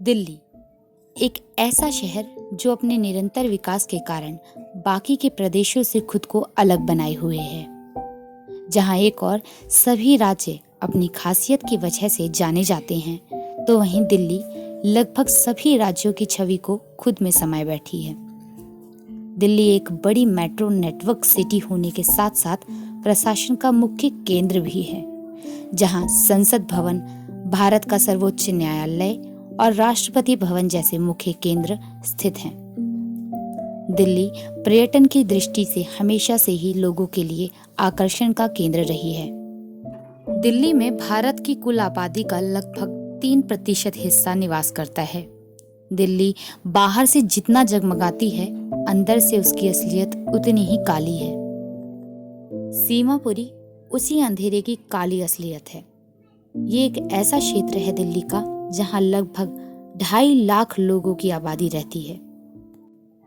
दिल्ली एक ऐसा शहर जो अपने निरंतर विकास के कारण बाकी के प्रदेशों से खुद को अलग बनाए हुए है। जहां एक और सभी राज्य अपनी खासियत की वजह से जाने जाते हैं, तो वहीं दिल्ली लगभग सभी राज्यों की छवि को खुद में समाये बैठी है। दिल्ली एक बड़ी मेट्रो नेटवर्क सिटी होने के साथ साथ प्रशासन का मुख्य केंद्र भी है, जहां संसद भवन, भारत का सर्वोच्च न्यायालय और राष्ट्रपति भवन जैसे मुख्य केंद्र स्थित हैं। दिल्ली पर्यटन की दृष्टि से हमेशा से ही लोगों के लिए आकर्षण का केंद्र रही है। दिल्ली में भारत की कुल आबादी का लगभग 3% हिस्सा निवास करता है। दिल्ली बाहर से जितना जगमगाती है, अंदर से उसकी असलियत उतनी ही काली है। सीमापुरी उसी अंधेरे की काली असलियत है। ये एक ऐसा क्षेत्र है दिल्ली का जहां लगभग 2.5 लाख लोगों की आबादी रहती है।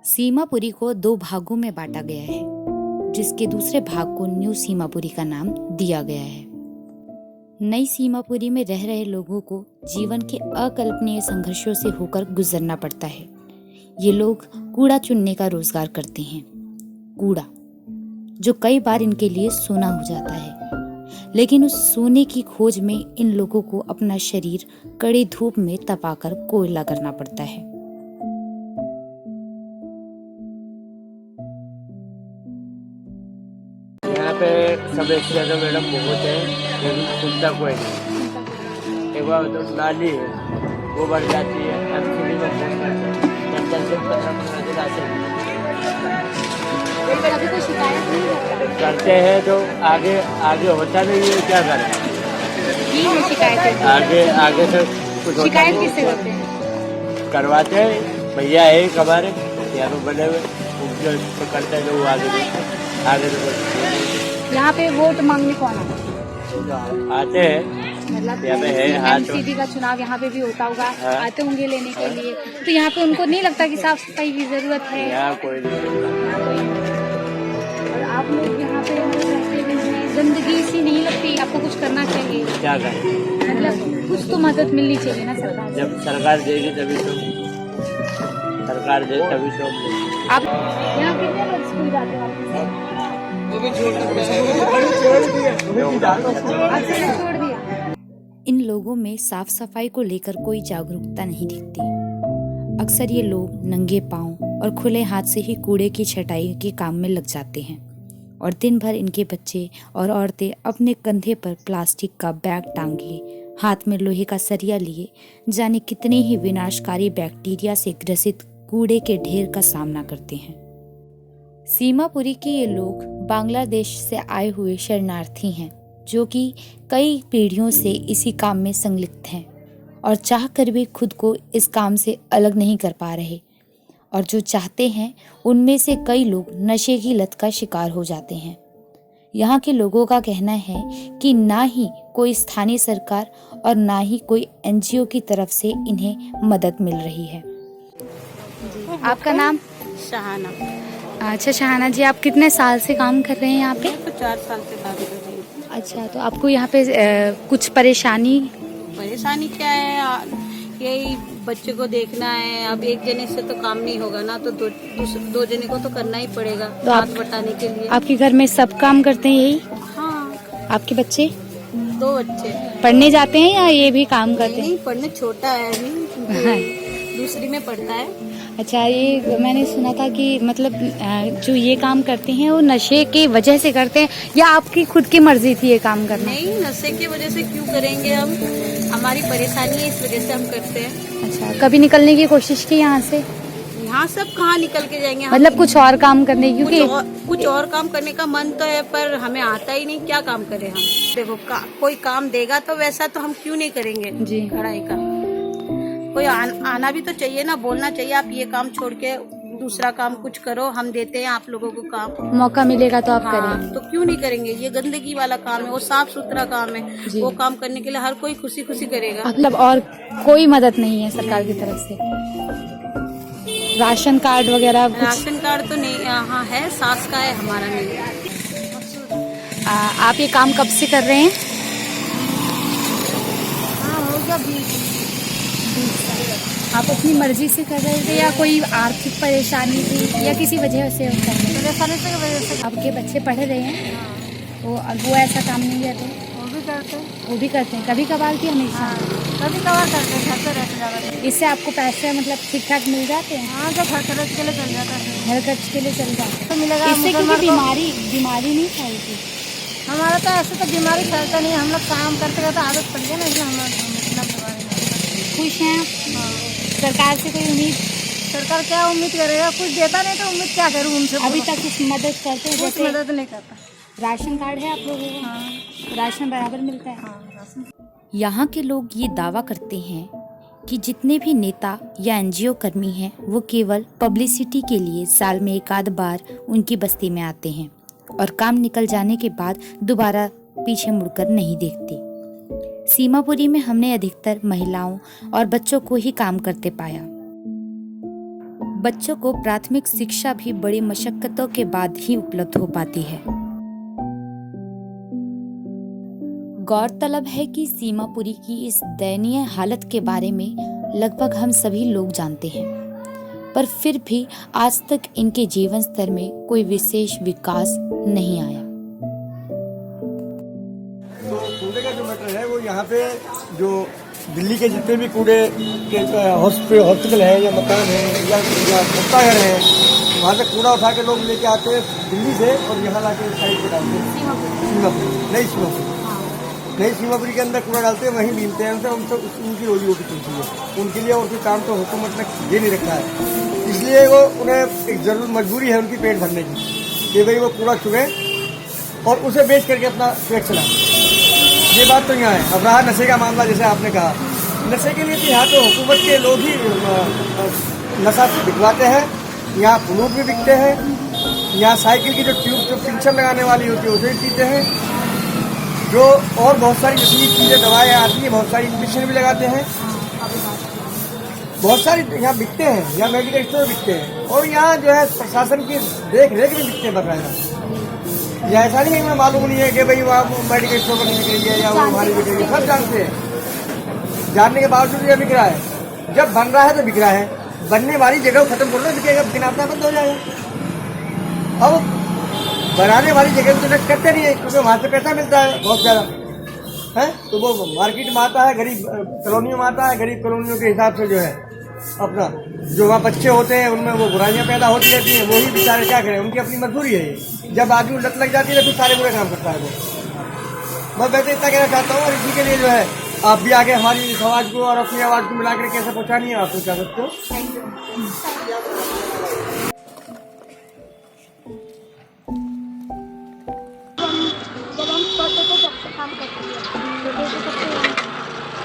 सीमापुरी को 2 भागों में बांटा गया है, जिसके दूसरे भाग को न्यू सीमापुरी का नाम दिया गया है। नई सीमापुरी में रह रहे लोगों को जीवन के अकल्पनीय संघर्षों से होकर गुजरना पड़ता है। ये लोग कूड़ा चुनने का रोजगार करते हैं। कूड़ा जो कई बार इनके लिए सोना हो जाता है, लेकिन उस सोने की खोज में इन लोगों को अपना शरीर कड़ी धूप में तपाकर कोयला करना पड़ता है। यहाँ पे समस्या तो मैडम बहुत है, लेकिन सुनता कोई नहीं। एक बार तो नाली है, वो बढ़ जाती है, एमसीडी में फोन करते हैं, 10 से 15 दिन आते हैं। कभी कोई शिकायत नहीं करता? करते हैं तो आगे होता नहीं है, क्या करें? शिकायत आगे से कुछ होता शिकायत नहीं। किससे करते हैं? करवाते हैं, भैया है एक हमारे यहाँ पे बने हुए, उनके तो करते हैं, वो आगे तो कुछ यहाँ पे वोट मांगने कौन आता है? आते हैं। मतलब यहाँ पे है हाथ तो- एमसीडी का चुनाव यहाँ पे भी होता होगा, हाँ। आते होंगे लेने के लिए, तो यहाँ पे उनको नहीं लगता कि साफ सफाई की जरूरत है? यहाँ कोई नहीं। यहाँ कोई नहीं। और आप लोग यहाँ पे रहते भी हैं, गंदगी सी नहीं लगती? आपको कुछ करना चाहिए, क्या करें? मतलब कुछ तो मदद मिलनी चाहिए ना सरकार से। जब सरकार देगी तभी तो, सरकार दे तभी तो। आप यहाँ कितने लोग स्कूल जाते हैं? आपसे छोड़ दिया। इन लोगों में साफ सफाई को लेकर कोई जागरूकता नहीं दिखती। अक्सर ये लोग नंगे पांव और खुले हाथ से ही कूड़े की छटाई के काम में लग जाते हैं, और दिन भर इनके बच्चे और औरतें अपने कंधे पर प्लास्टिक का बैग टांगे, हाथ में लोहे का सरिया लिए, जाने कितने ही विनाशकारी बैक्टीरिया से ग्रसित कूड़े के ढेर का सामना करते हैं। सीमापुरी के ये लोग बांग्लादेश से आए हुए शरणार्थी हैं, जो कि कई पीढ़ियों से इसी काम में संलिप्त हैं और चाहकर भी खुद को इस काम से अलग नहीं कर पा रहे। और जो चाहते हैं, उनमें से कई लोग नशे की लत का शिकार हो जाते हैं। यहाँ के लोगों का कहना है कि ना ही कोई स्थानीय सरकार और ना ही कोई एनजीओ की तरफ से इन्हें मदद मिल रही है। आपका नाम? शहाना। अच्छा शहाना जी, आप कितने साल से काम कर रहे हैं यहाँ पे? तो 4 साल से काम कर रही हूँ। अच्छा, तो आपको यहाँ पे कुछ परेशानी? परेशानी क्या है, यही बच्चे को देखना है। अब एक जने से तो काम नहीं होगा ना, तो दो जने को तो करना ही पड़ेगा, तो हाथ बटाने के लिए। आपके घर में सब काम करते हैं यही? हाँ, आपके बच्चे 2 बच्चे। पढ़ने जाते हैं या ये भी काम करते हैं? नहीं, पढ़ने छोटा है अभी, दूसरी में पढ़ता है। अच्छा, ये मैंने सुना था कि मतलब जो ये काम करते हैं वो नशे की वजह से करते हैं, या आपकी खुद की मर्जी थी ये काम करना? नहीं, नशे की वजह से क्यों करेंगे हम, हमारी परेशानी है, इस वजह से हम करते हैं। अच्छा, कभी निकलने की कोशिश की यहाँ से? यहाँ सब कहाँ निकल के जाएंगे हम? मतलब कुछ और काम करने की? क्योंकि कुछ और काम करने का मन तो है, पर हमें आता ही नहीं, क्या काम करें हम। देखो कोई काम देगा तो वैसा तो हम क्यों नहीं करेंगे जी। पढ़ाई का। कोई आना भी तो चाहिए ना, बोलना चाहिए आप ये काम छोड़ के दूसरा काम कुछ करो, हम देते हैं आप लोगों को काम। मौका मिलेगा तो आप हाँ, करेंगे? तो क्यों नहीं करेंगे। ये गंदगी वाला काम है, वो साफ सुथरा काम है, जी। वो काम करने के लिए हर कोई खुशी खुशी करेगा। मतलब और कोई मदद नहीं है सरकार की तरफ से? राशन कार्ड वगैरह कुछ? राशन कार्ड तो नहीं, हाँ है, सास का है, हमारा नहीं। आप ये काम कब से कर रहे हैं? हाँ, हो गया 20 साल। आप अपनी मर्जी से कर रहे थे या कोई आर्थिक परेशानी थी या किसी वजह से कर रहे थे? परेशानी की वजह से। आपके बच्चे पढ़ रहे हैं, वो ऐसा काम नहीं करते? वो भी करते। वो भी करते हैं, कभी कभार की हमेशा? कभी कभार करते, घर पे रहते ज़्यादा। इससे आपको पैसे मतलब ठीक ठाक मिल जाते हैं? हाँ, जब घर खर्च के लिए चल जाता है। घर खर्च के लिए चल जाते तो मिलेगा इससे, क्योंकि मुसलमान को। बीमारी नहीं फैलती। हमारा तो ऐसे तो बीमारी फैलता नहीं, हम लोग काम करते करते आदत पड़ गया ना, इसलिए हम लोग इतना बीमारी नहीं फैलती। खुश हैं आप? हाँ। सरकार से कोई उम्मीद? सरकार क्या उम्मीद करेगा, कुछ देता नहीं तो उम्मीद क्या करूँ उनसे? अभी तक कुछ मदद करते हैं? कुछ जैसे मदद नहीं करता। राशन कार्ड है आप लोगों को? हाँ, राशन बराबर मिलता है? हाँ, राशन। यहाँ के लोग ये दावा करते हैं कि जितने भी नेता या एनजीओ कर्मी हैं वो केवल पब्लिसिटी के लिए साल में एक आध बार उनकी बस्ती में आते हैं और काम निकल जाने के बाद दोबारा पीछे मुड़कर नहीं देखते। सीमापुरी में हमने अधिकतर महिलाओं और बच्चों को ही काम करते पाया। बच्चों को प्राथमिक शिक्षा भी बड़ी मशक्कतों के बाद ही उपलब्ध हो पाती है। गौरतलब है कि सीमापुरी की इस दयनीय हालत के बारे में लगभग हम सभी लोग जानते हैं, पर फिर भी आज तक इनके जीवन स्तर में कोई विशेष विकास नहीं आया। तो कूड़े का जो मैटर है वो यहाँ पे जो दिल्ली के जितने भी कूड़े के हॉस्पिटल है या मकान है या घर है, वहाँ से कूड़ा उठा के लोग लेके आते हैं दिल्ली से और यहाँ लाके साइड पे डालते हैं। नई सीमापुरी के अंदर कूड़ा डालते हैं, वहीं बीनते हैं उनसे उनकी रोजी रोटी चलती है। उनके लिए और कोई काम तो हुकूमत ने दे नहीं रखा है, इसलिए वो उन्हें एक जरूर मजबूरी है उनकी पेट भरने की कि भाई वो कूड़ा चुगे और उसे बेच करके अपना पेट चलाए। ये बात तो यहाँ है। अब रहा नशे का मामला, जैसे आपने कहा, नशे के लिए तो यहाँ तो हुकूमत के लोग ही नशा बिकवाते हैं। यहाँ फलूक भी बिकते हैं, यहाँ साइकिल की जो ट्यूब जो पिंचर लगाने वाली होती है उसे भी पीते हैं, जो और बहुत सारी नशीली चीज़ें दवाएँ आती हैं, बहुत सारी इंजेक्शन भी लगाते हैं, बहुत सारी यहाँ बिकते हैं। यहाँ मेडिकल स्टोर बिकते हैं और यहाँ जो है प्रशासन की देख रेख भी बिकते हैं बकायदा। यह ऐसा नहीं है हमें मालूम नहीं है कि भाई वहाँ मेडिकल स्टोर पर बिक रही है या वो हमारी बिक रही है, सब जानते हैं। जानने के बावजूद यह बिक रहा है। जब बन रहा है तो बिक रहा है, बनने वाली जगह खत्म कर लो, बिकेगा, गिनाता बंद हो जाएगा। अब बनाने वाली जगह तो टच करते नहीं है क्योंकि वहाँ से पैसा मिलता है बहुत ज़्यादा है, तो वो मार्केट में आता है, गरीब कॉलोनियों में आता है, गरीब कॉलोनियों के हिसाब से जो है अपना जो वहाँ बच्चे होते हैं उनमें वो बुराइयाँ पैदा होती रहती हैं। वही बेचारे क्या करें, उनकी अपनी मजबूरी है ये। जब आदमी लत लग जाती है तो फिर सारे बुरे काम करता है वो। मैं वैसे इतना कहना चाहता हूँ और इसी के लिए जो है आप भी आगे हमारी समाज को और अपनी आवाज़ को मिलाकर कैसे पहुँचानी है आप पहुँचा सकते हो।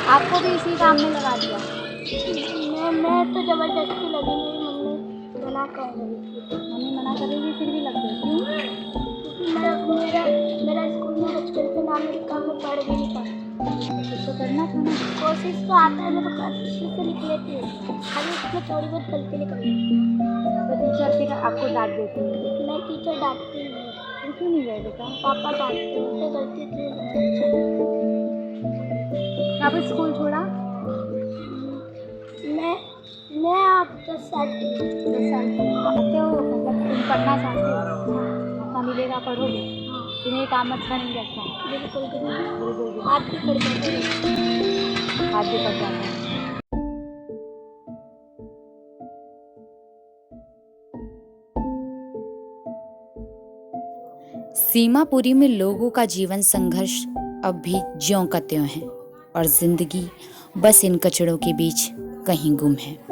आपको भी इसी काम में लगा दिया? मैं तो जबरदस्ती लगी, मेरी मम्मी मना कर रही थी। मम्मी मना कर रही थी फिर भी लग गई? क्यों? क्योंकि मेरा स्कूल में बचपन से नाम लिखा, मैं पढ़ भी नहीं पाती। कुछ तो करना था ना। कोशिश तो आता है, मैं तो कोशिश से लिख लेती हूँ, खाली उसमें थोड़ी बहुत गलती निकलती है। तो टीचर फिर आपको डांट देती है? मैं टीचर डांटती नहीं है, क्यों नहीं गए बेटा? पापा डांटते हैं, मुझसे गलती थी। आप स्कूल छोड़ा? मैं आप 10 साल की हूँ। 10 साल की आते हो, मतलब तुम पढ़ना चाहते हो, मौका मिलेगा पढ़ोगे? तुम्हें काम अच्छा नहीं लगता? बिल्कुल भी नहीं। बिल्कुल भी हाथ भी पड़ जाते हैं। नहीं। हाथ भी पड़ जाता है। सीमापुरी में लोगों का जीवन संघर्ष अब भी ज्यों का त्यों है और जिंदगी बस इन कचड़ों के बीच कहीं गुम है।